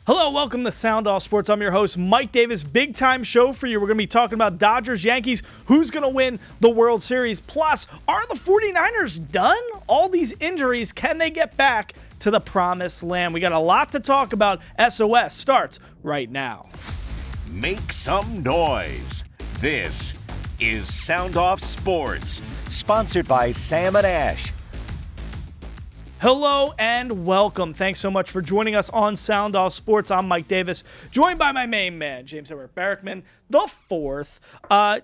Hello, welcome to Sound Off Sports. I'm your host, Mike Davis. Big time show for you. We're going to be talking about Dodgers Yankees, who's going to win the World Series. Plus, are the 49ers done? All these injuries, can they get back to the promised land? We got a lot to talk about. SOS starts right now. Make some noise. This is Sound Off Sports, sponsored by Sam & Ash. Hello and welcome. Thanks so much for joining us on Sound Off Sports. I'm Mike Davis, joined by my main man, James Edward Barrickman, the fourth.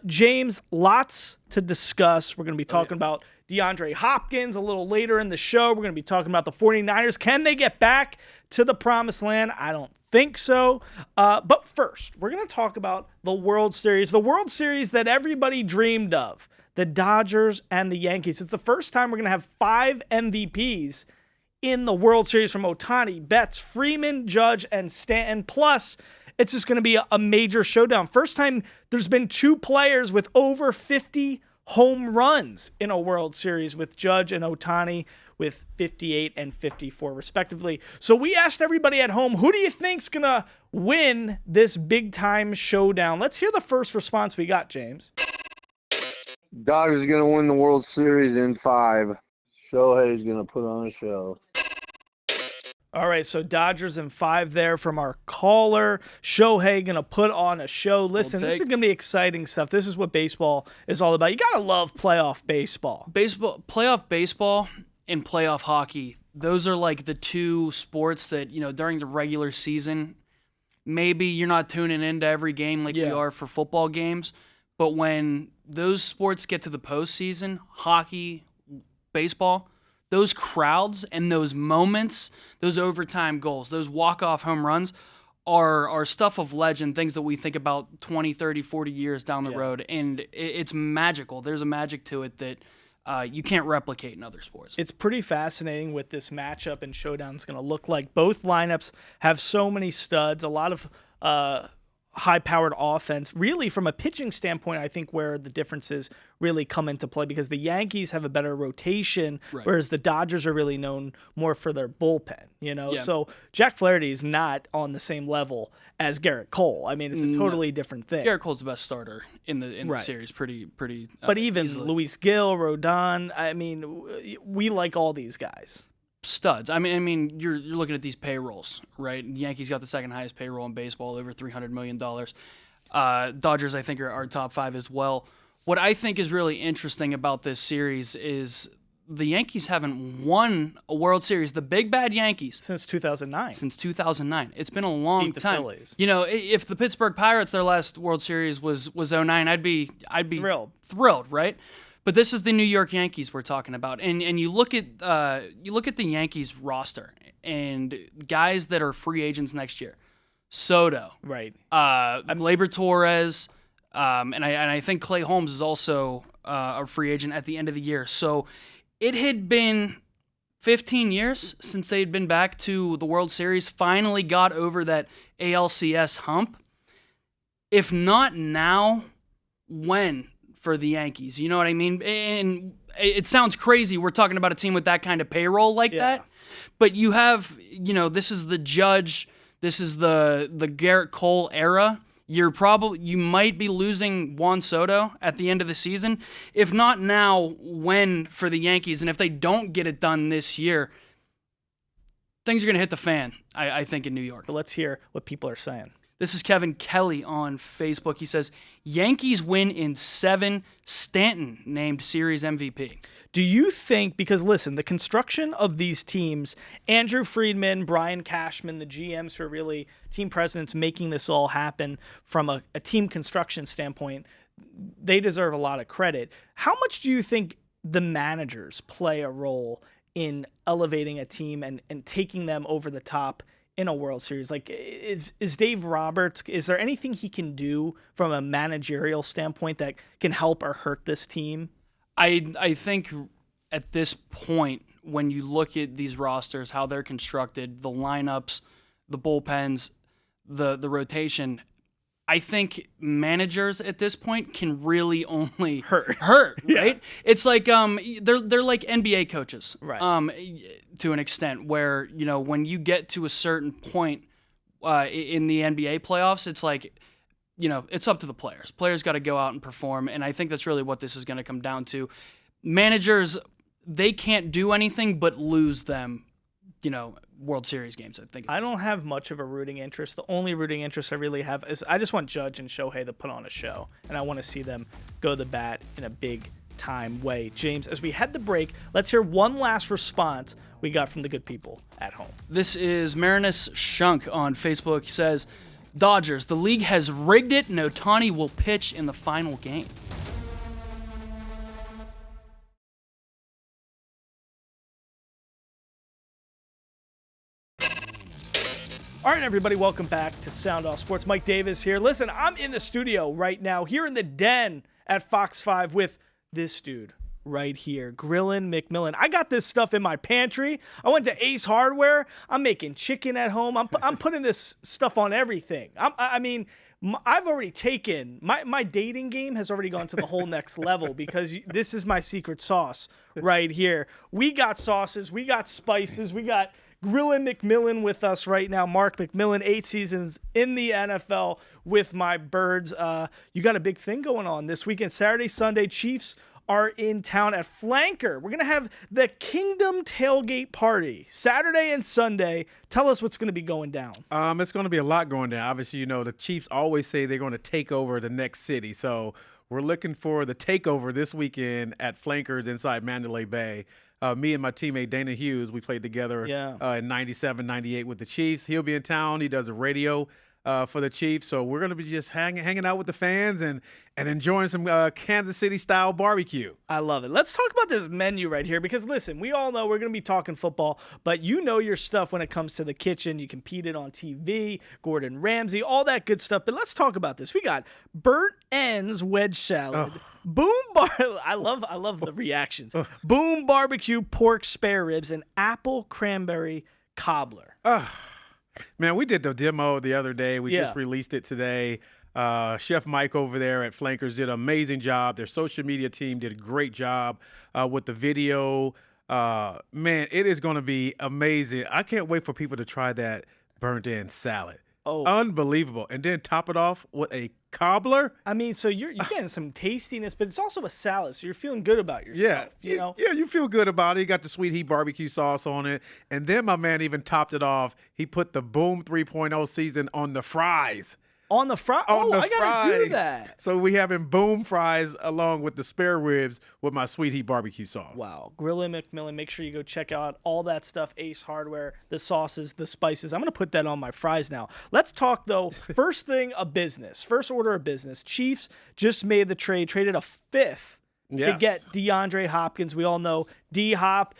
James, lots to discuss. We're going to be talking about DeAndre Hopkins a little later in the show. We're going to be talking about the 49ers. Can they get back to the promised land? I don't think so. But first, we're going to talk about the World Series that everybody dreamed of. The Dodgers and the Yankees. It's the first time we're going to have 5 MVPs in the World Series from Ohtani, Betts, Freeman, Judge, and Stanton. Plus, it's just going to be a major showdown. First time there's been 2 players with over 50 home runs in a World Series, with Judge and Ohtani with 58 and 54 respectively. So we asked everybody at home, who do you think's going to win this big-time showdown? Let's hear the first response we got, James. Dodgers going to win the World Series in 5. Shohei's going to put on a show. All right, so Dodgers in 5 there from our caller. Shohei going to put on a show. Listen, this is going to be exciting stuff. This is what baseball is all about. You got to love playoff baseball. Playoff baseball and playoff hockey, those are like the 2 sports that, during the regular season, maybe you're not tuning into every game like we are for football games. But when those sports get to the postseason, hockey, baseball, those crowds and those moments, those overtime goals, those walk-off home runs are stuff of legend, things that we think about 20, 30, 40 years down the road. And it's magical. There's a magic to it that you can't replicate in other sports. It's pretty fascinating what this matchup and showdown is going to look like. Both lineups have so many studs, a lot of high-powered offense. Really, from a pitching standpoint, I think where the differences really come into play, because the Yankees have a better rotation, whereas the Dodgers are really known more for their bullpen, So Jack Flaherty is not on the same level as Garrett Cole. I mean, it's a totally different thing. Garrett Cole's the best starter in the series, pretty. But even easily. Luis Gil, Rodon, I mean, we like all these guys. Studs. I mean, you're looking at these payrolls, right? The Yankees got the second highest payroll in baseball, over $300 million. Dodgers, I think, are top 5 as well. What I think is really interesting about this series is the Yankees haven't won a World Series, the big bad Yankees, since 2009. It's been a long Beat the time. Phillies. If the Pittsburgh Pirates, their last World Series was 09, I'd be thrilled, right? But this is the New York Yankees we're talking about, and you look at the Yankees roster and guys that are free agents next year, Soto, right? Gleyber Torres, and I think Clay Holmes is also a free agent at the end of the year. So it had been 15 years since they had been back to the World Series. Finally got over that ALCS hump. If not now, when? For the Yankees, you know what I mean? And it sounds crazy. We're talking about a team with that kind of payroll like that. But you have, this is the Judge, this is the Garrett Cole era. You might be losing Juan Soto at the end of the season. If not now, when for the Yankees? And if they don't get it done this year, things are going to hit the fan, I think, in New York. But let's hear what people are saying. This is Kevin Kelly on Facebook. He says, Yankees win in 7, Stanton named series MVP. Do you think, because listen, the construction of these teams, Andrew Friedman, Brian Cashman, the GMs who are really team presidents making this all happen from a team construction standpoint, they deserve a lot of credit. How much do you think the managers play a role in elevating a team and taking them over the top in a World Series? Like, is Dave Roberts, is there anything he can do from a managerial standpoint that can help or hurt this team? I think at this point, when you look at these rosters, how they're constructed, the lineups, the bullpens, the rotation, I think managers at this point can really only hurt, right? Yeah. It's like they're like NBA coaches, right? To an extent, where when you get to a certain point in the NBA playoffs, it's like, it's up to the players. Players got to go out and perform, and I think that's really what this is going to come down to. Managers, they can't do anything but lose them, World Series games, I think. I don't have much of a rooting interest. The only rooting interest I really have is I just want Judge and Shohei to put on a show, and I want to see them go to the bat in a big-time way. James, as we head to break, let's hear one last response we got from the good people at home. This is Marinus Shunk on Facebook. He says, Dodgers, the league has rigged it, and Ohtani will pitch in the final game. All right, everybody, welcome back to Sound Off Sports. Mike Davis here. Listen, I'm in the studio right now, here in the den at Fox 5 with this dude right here, Grillin' McMillian. I got this stuff in my pantry. I went to Ace Hardware. I'm making chicken at home. I'm putting this stuff on everything. I've already taken, my dating game has already gone to the whole next level because this is my secret sauce right here. We got sauces. We got spices. We got Grillin' McMillian with us right now. Mark McMillian, 8 seasons in the NFL with my birds. You got a big thing going on this weekend. Saturday, Sunday, Chiefs are in town at Flanker. We're going to have the Kingdom Tailgate Party Saturday and Sunday. Tell us what's going to be going down. It's going to be a lot going down. Obviously, the Chiefs always say they're going to take over the next city. So we're looking for the takeover this weekend at Flankers inside Mandalay Bay. Me and my teammate Dana Hughes, we played together in 97, 98 with the Chiefs. He'll be in town. He does a radio for the Chiefs. So we're going to be just hanging out with the fans and enjoying some Kansas City-style barbecue. I love it. Let's talk about this menu right here because, listen, we all know we're going to be talking football, but you know your stuff when it comes to the kitchen. You compete it on TV, Gordon Ramsay, all that good stuff. But let's talk about this. We got burnt ends wedge salad. I love the reactions. Boom barbecue pork spare ribs and apple cranberry cobbler. Man, we did the demo the other day. We just released it today. Chef Mike over there at Flankers did an amazing job. Their social media team did a great job with the video. Man, it is going to be amazing. I can't wait for people to try that burnt end salad. Oh, unbelievable. And then top it off with a cobbler. I mean, so you're getting some tastiness, but it's also a salad, so you're feeling good about yourself. Yeah, you feel good about it. You got the sweet heat barbecue sauce on it. And then my man even topped it off. He put the Boom 3.0 season on the fries. On the fries? Oh, I got to do that. So we having Boom fries along with the spare ribs with my sweet heat barbecue sauce. Wow. Grillin' McMillian. Make sure you go check out all that stuff. Ace Hardware, the sauces, the spices. I'm going to put that on my fries now. Let's talk, though. First thing of business. First order of business. Chiefs just made the trade. Traded a fifth to get DeAndre Hopkins. We all know D-Hop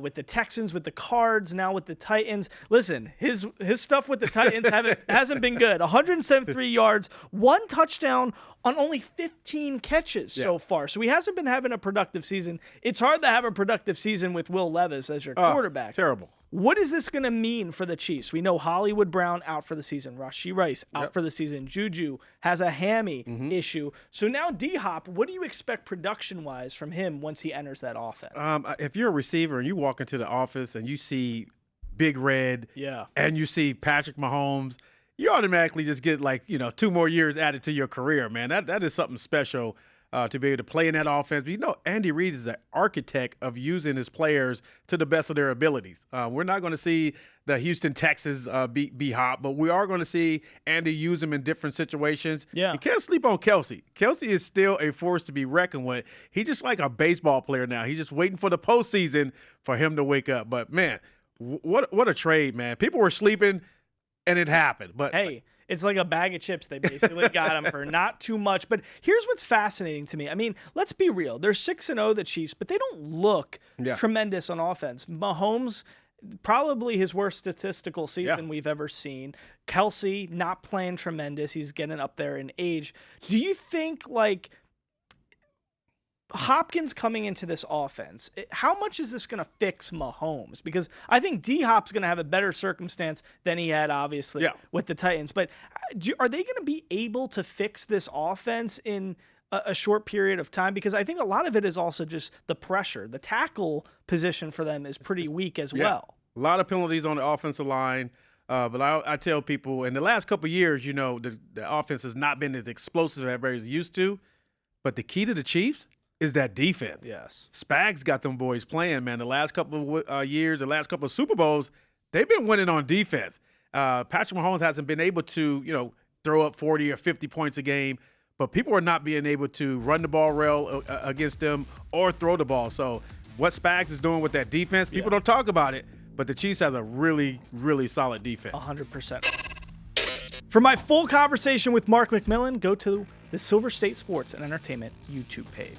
with the Texans, with the Cards, now with the Titans. Listen, his stuff with the Titans hasn't been good. 173 yards, 1 touchdown on only 15 catches so far. So he hasn't been having a productive season. It's hard to have a productive season with Will Levis as your quarterback. Terrible. What is this going to mean for the Chiefs? We know Hollywood Brown out for the season. Rashee Rice out for the season. Juju has a hammy issue. So now D-Hop, what do you expect production-wise from him once he enters that offense? If you're a receiver and you walk into the office and you see Big Red and you see Patrick Mahomes, you automatically just get 2 more years added to your career, man. That is something special. To be able to play in that offense. But Andy Reid is an architect of using his players to the best of their abilities. We're not going to see the Houston Texans be hot, but we are going to see Andy use them in different situations. Yeah. You can't sleep on Kelsey. Kelsey is still a force to be reckoned with. He's just like a baseball player now. He's just waiting for the postseason for him to wake up. But, man, what a trade, man. People were sleeping, and it happened. But hey, it's like a bag of chips. They basically got him for not too much. But here's what's fascinating to me. I mean, let's be real. They're 6-0, the Chiefs, but they don't look tremendous on offense. Mahomes, probably his worst statistical season we've ever seen. Kelsey, not playing tremendous. He's getting up there in age. Do you think, Hopkins coming into this offense, how much is this going to fix Mahomes? Because I think D-Hop's going to have a better circumstance than he had, obviously, with the Titans. But are they going to be able to fix this offense in a short period of time? Because I think a lot of it is also just the pressure. The tackle position for them is pretty weak as well. A lot of penalties on the offensive line. But I tell people in the last couple of years, the offense has not been as explosive as everybody's used to. But the key to the Chiefs is that defense. Yes. Spags got them boys playing, man. The last couple of years, the last couple of Super Bowls, they've been winning on defense. Patrick Mahomes hasn't been able to, throw up 40 or 50 points a game, but people are not being able to run the ball well against them or throw the ball. So what Spags is doing with that defense, people don't talk about it, but the Chiefs has a really, really solid defense. 100%. For my full conversation with Mark McMillian, go to the Silver State Sports and Entertainment YouTube page.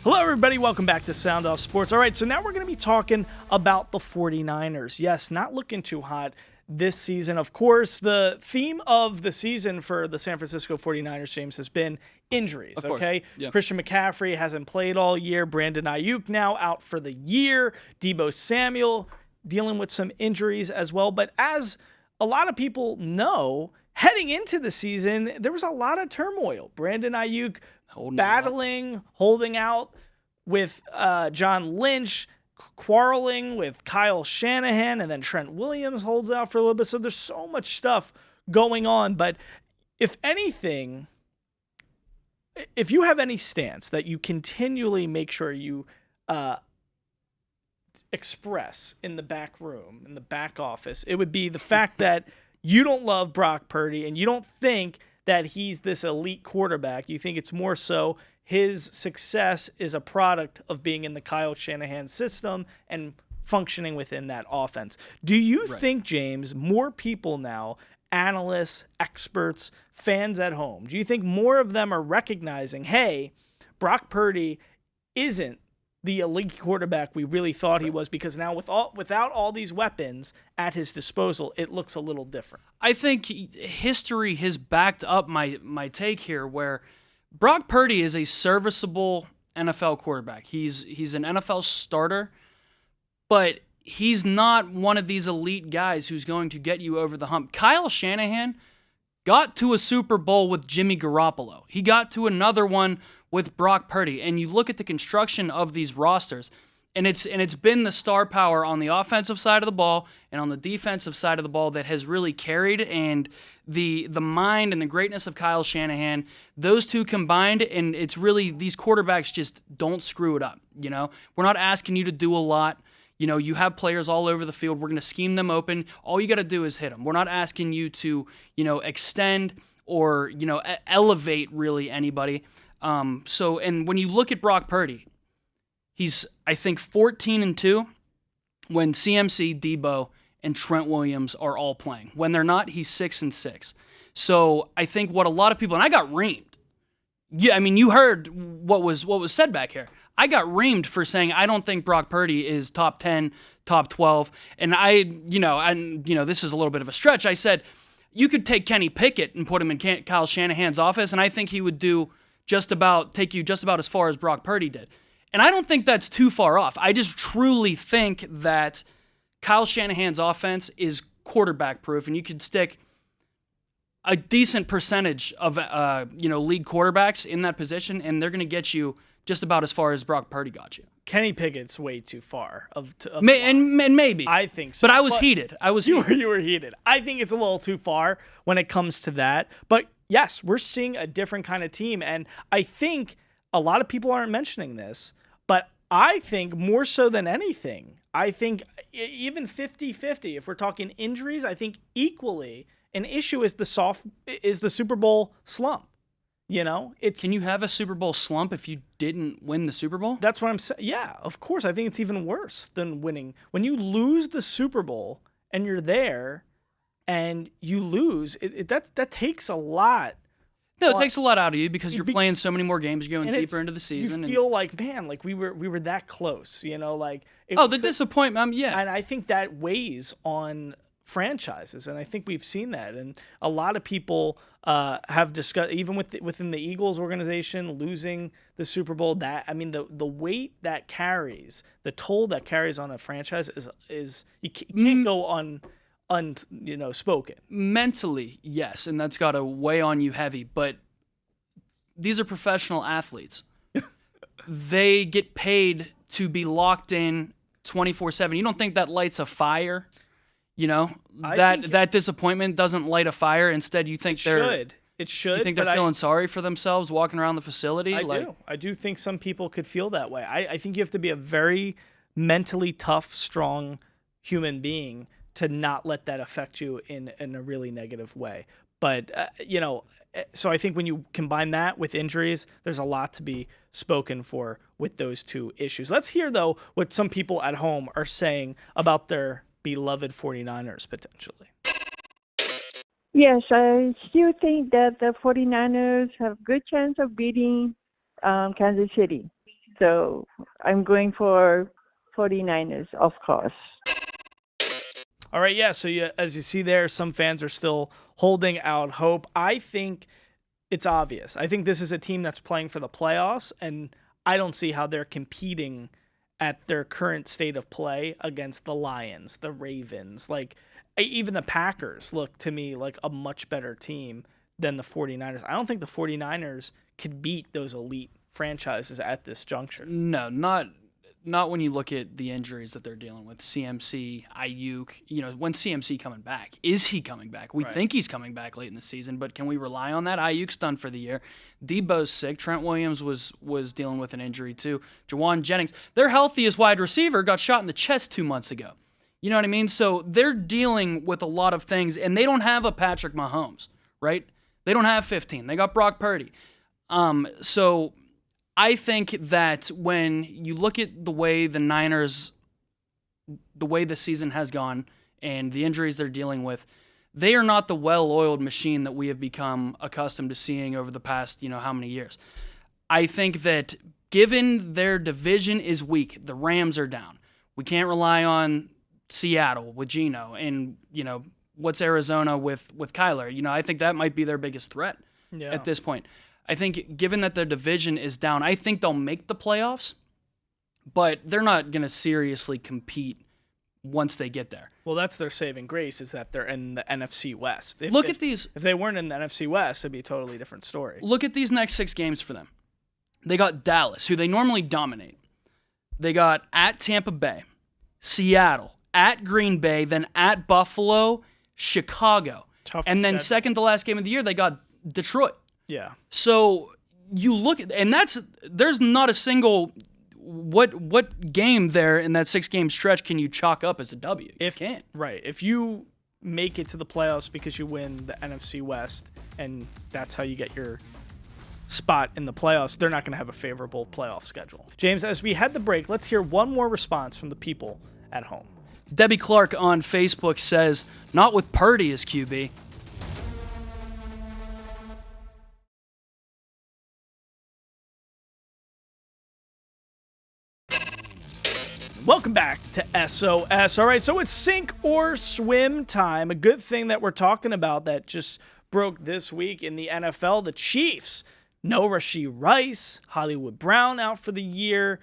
Hello, everybody. Welcome back to Sound Off Sports. All right, so now we're going to be talking about the 49ers. Yes, not looking too hot this season. Of course, the theme of the season for the San Francisco 49ers, James, has been injuries, okay? Yeah. Christian McCaffrey hasn't played all year. Brandon Ayuk now out for the year. Deebo Samuel dealing with some injuries as well. But as a lot of people know, heading into the season, there was a lot of turmoil. Brandon Ayuk holding out with John Lynch, quarreling with Kyle Shanahan, and then Trent Williams holds out for a little bit. So there's so much stuff going on. But if anything, if you have any stance that you continually make sure you express in the back room, in the back office, it would be the fact that you don't love Brock Purdy and you don't think that he's this elite quarterback. You think it's more so his success is a product of being in the Kyle Shanahan system and functioning within that offense. Do you think, James, more people now, analysts, experts, fans at home, do you think more of them are recognizing, hey, Brock Purdy isn't the elite quarterback we really thought he was, because now without all these weapons at his disposal, it looks a little different? I think history has backed up my take here, where Brock Purdy is a serviceable NFL quarterback. He's an NFL starter, but he's not one of these elite guys who's going to get you over the hump. Kyle Shanahan got to a Super Bowl with Jimmy Garoppolo. He got to another one with Brock Purdy. And you look at the construction of these rosters, and it's been the star power on the offensive side of the ball and on the defensive side of the ball that has really carried, and the mind and the greatness of Kyle Shanahan, those two combined, and it's really, these quarterbacks just don't screw it up. We're not asking you to do a lot. You have players all over the field. We're going to scheme them open. All you got to do is hit them. We're not asking you to, extend or, elevate really anybody. And when you look at Brock Purdy, he's, I think, 14-2 when CMC, Deebo, and Trent Williams are all playing. When they're not, he's 6-6. So I think what a lot of people, and I got reamed. Yeah, I mean, you heard what was said back here. I got reamed for saying I don't think Brock Purdy is top 10, top 12. And this is a little bit of a stretch. I said, you could take Kenny Pickett and put him in Kyle Shanahan's office, and I think he would take you just about as far as Brock Purdy did. And I don't think that's too far off. I just truly think that Kyle Shanahan's offense is quarterback proof, and you could stick a decent percentage of league quarterbacks in that position, and they're going to get you just about as far as Brock Purdy got you. Kenny Pickett's way too far and maybe I think so. But I was heated. You were heated. I think it's a little too far when it comes to that. But yes, we're seeing a different kind of team, and I think a lot of people aren't mentioning this, but I think more so than anything, I think even 50-50, if we're talking injuries, I think equally an issue is the Super Bowl slump. Can you have a Super Bowl slump if you didn't win the Super Bowl? That's what I'm saying. Yeah, of course. I think it's even worse than winning. When you lose the Super Bowl and you're there and you lose, that takes a lot. No, it takes a lot out of you because you're playing so many more games, you're going deeper into the season. You feel like, man, like we were that close, the disappointment, yeah. And I think that weighs on franchises, and I think we've seen that. And a lot of people have discussed, even within the Eagles organization, losing the Super Bowl. The weight that carries, the toll that carries on a franchise is you can't go unspoken. Mentally, yes, and that's got to weigh on you heavy. But these are professional athletes. They get paid to be locked in 24/7. You don't think that lights a fire? You know, that disappointment doesn't light a fire. Instead, you think It should. You think they're feeling sorry for themselves walking around the facility? I do think some people could feel that way. I think you have to be a very mentally tough, strong human being to not let that affect you in a really negative way. But, so I think when you combine that with injuries, there's a lot to be spoken for with those two issues. Let's hear, though, what some people at home are saying about their beloved 49ers potentially. Yes, I still think that the 49ers have a good chance of beating Kansas City. So I'm going for 49ers, of course. All right, yeah, so as you see there, some fans are still holding out hope. I think it's obvious. I think this is a team that's playing for the playoffs, and I don't see how they're competing at their current state of play against the Lions, the Ravens. Like, even the Packers look to me like a much better team than the 49ers. I don't think the 49ers could beat those elite franchises at this juncture. No, not when you look at the injuries that they're dealing with. CMC, Ayuk, when CMC coming back? Is he coming back? We think he's coming back late in the season, but can we rely on that? Ayuk's done for the year. Debo's sick. Trent Williams was dealing with an injury too. Jawan Jennings, their healthiest wide receiver, got shot in the chest 2 months ago. You know what I mean? So they're dealing with a lot of things, and they don't have a Patrick Mahomes, right? They don't have 15. They got Brock Purdy. So I think that when you look at the way the Niners, the way the season has gone and the injuries they're dealing with, they are not the well-oiled machine that we have become accustomed to seeing over the past, how many years. I think that given their division is weak, the Rams are down. We can't rely on Seattle with Geno and, what's Arizona with Kyler. I think that might be their biggest threat at this point. I think given that their division is down, I think they'll make the playoffs, but they're not going to seriously compete once they get there. Well, that's their saving grace, is that they're in the NFC West. If they weren't in the NFC West, it'd be a totally different story. Look at these next 6 games for them. They got Dallas, who they normally dominate. They got at Tampa Bay, Seattle, at Green Bay, then at Buffalo, Chicago. And then second to last game of the year, they got Detroit. Yeah. So you look at, and there's not a single what game there in that 6-game stretch can you chalk up as a W? You can't. Right. If you make it to the playoffs because you win the NFC West and that's how you get your spot in the playoffs, they're not going to have a favorable playoff schedule. James, as we head the break, let's hear one more response from the people at home. Debbie Clark on Facebook says, "Not with Purdy as QB." Welcome back to SOS. All right, so it's sink or swim time. A good thing that we're talking about that just broke this week in the NFL. The Chiefs, no Rashee Rice, Hollywood Brown out for the year,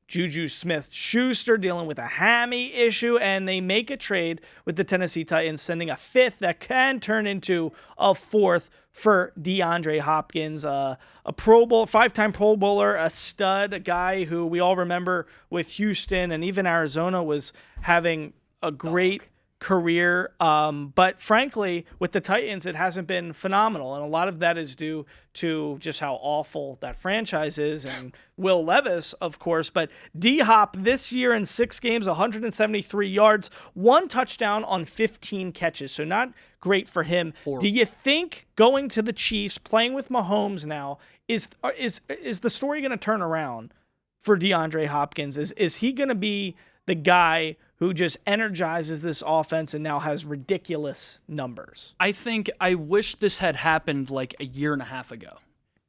Juju Smith-Schuster dealing with a hammy issue, and they make a trade with the Tennessee Titans, sending a 5th that can turn into a 4th for DeAndre Hopkins, a Pro Bowl, 5-time Pro Bowler, a stud, a guy who we all remember with Houston and even Arizona was having a great career. But frankly, with the Titans, it hasn't been phenomenal. And a lot of that is due to just how awful that franchise is and Will Levis, of course. But D-Hop this year in 6 games, 173 yards, 1 touchdown on 15 catches. So not great for him. Do you think going to the Chiefs, playing with Mahomes now, is the story going to turn around for DeAndre Hopkins? Is he going to be the guy who just energizes this offense and now has ridiculous numbers? I wish this had happened like a year and a half ago.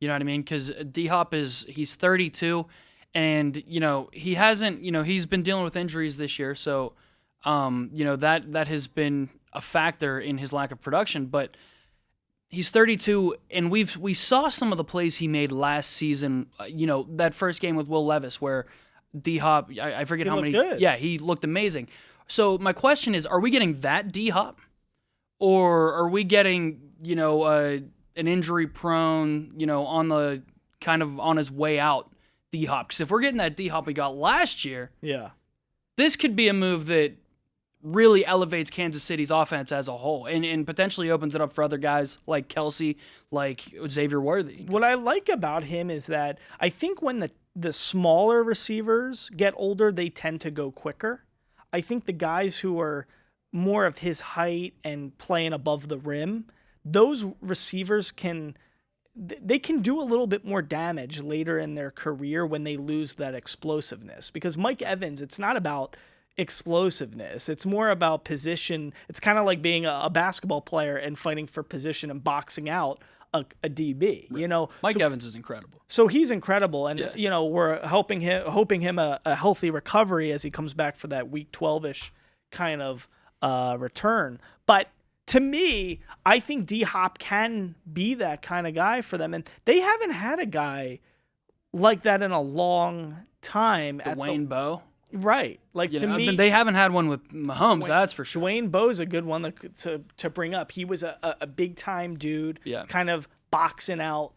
You know what I mean? Because D-Hop he's 32, and he hasn't. He's been dealing with injuries this year, so that has been a factor in his lack of production. But he's 32, and we saw some of the plays he made last season. That first game with Will Levis where D-Hop, I forget how many. Good. Yeah, he looked amazing. So my question is, are we getting that D-Hop, or are we getting an injury-prone, on the kind of on his way out D-Hop. Because if we're getting that D-Hop we got last year, this could be a move that really elevates Kansas City's offense as a whole and potentially opens it up for other guys like Kelsey, like Xavier Worthy. What I like about him is that I think when the smaller receivers get older, they tend to go quicker. I think the guys who are more of his height and playing above the rim, those receivers can do a little bit more damage later in their career when they lose that explosiveness. Because Mike Evans, it's not about explosiveness. It's more about position. It's kind of like being a basketball player and fighting for position and boxing out a DB. Right. Mike Evans is incredible. So he's incredible, and we're hoping him a healthy recovery as he comes back for that week 12-ish kind of return. But to me, I think D-Hop can be that kind of guy for them, and they haven't had a guy like that in a long time. Wayne Bowe. Right. Like, to me, they haven't had one with Mahomes, that's for sure. Dwayne Bowe's a good one to bring up. He was a big-time dude, kind of boxing out,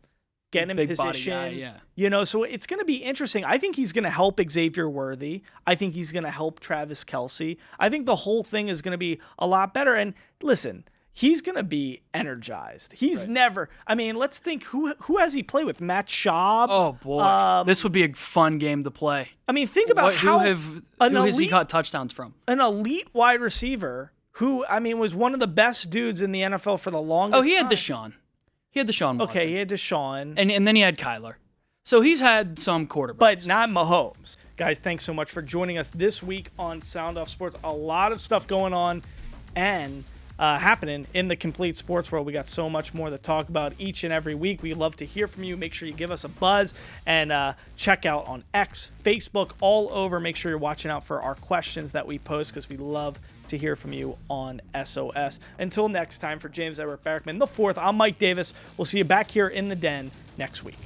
getting in position. Guy, so it's going to be interesting. I think he's going to help Xavier Worthy. I think he's going to help Travis Kelsey. I think the whole thing is going to be a lot better. And listen, he's going to be energized. He's never – I mean, let's think, who has he played with? Matt Schaub? Oh, boy. This would be a fun game to play. I mean, think about who has he caught touchdowns from? An elite wide receiver who, I mean, was one of the best dudes in the NFL for the longest time. Oh, he had Deshaun. He had Deshaun Watson. Okay, he had Deshaun. And then he had Kyler. So he's had some quarterbacks. But not Mahomes. Guys, thanks so much for joining us this week on Sound Off Sports. A lot of stuff going on and happening in the complete sports world. We got so much more to talk about each and every week. We love to hear from you. Make sure you give us a buzz and check out on X, Facebook, all over. Make sure you're watching out for our questions that we post because we love to hear from you on SOS. Until next time, for James Edward Barrickman, the fourth, I'm Mike Davis. We'll see you back here in the den next week.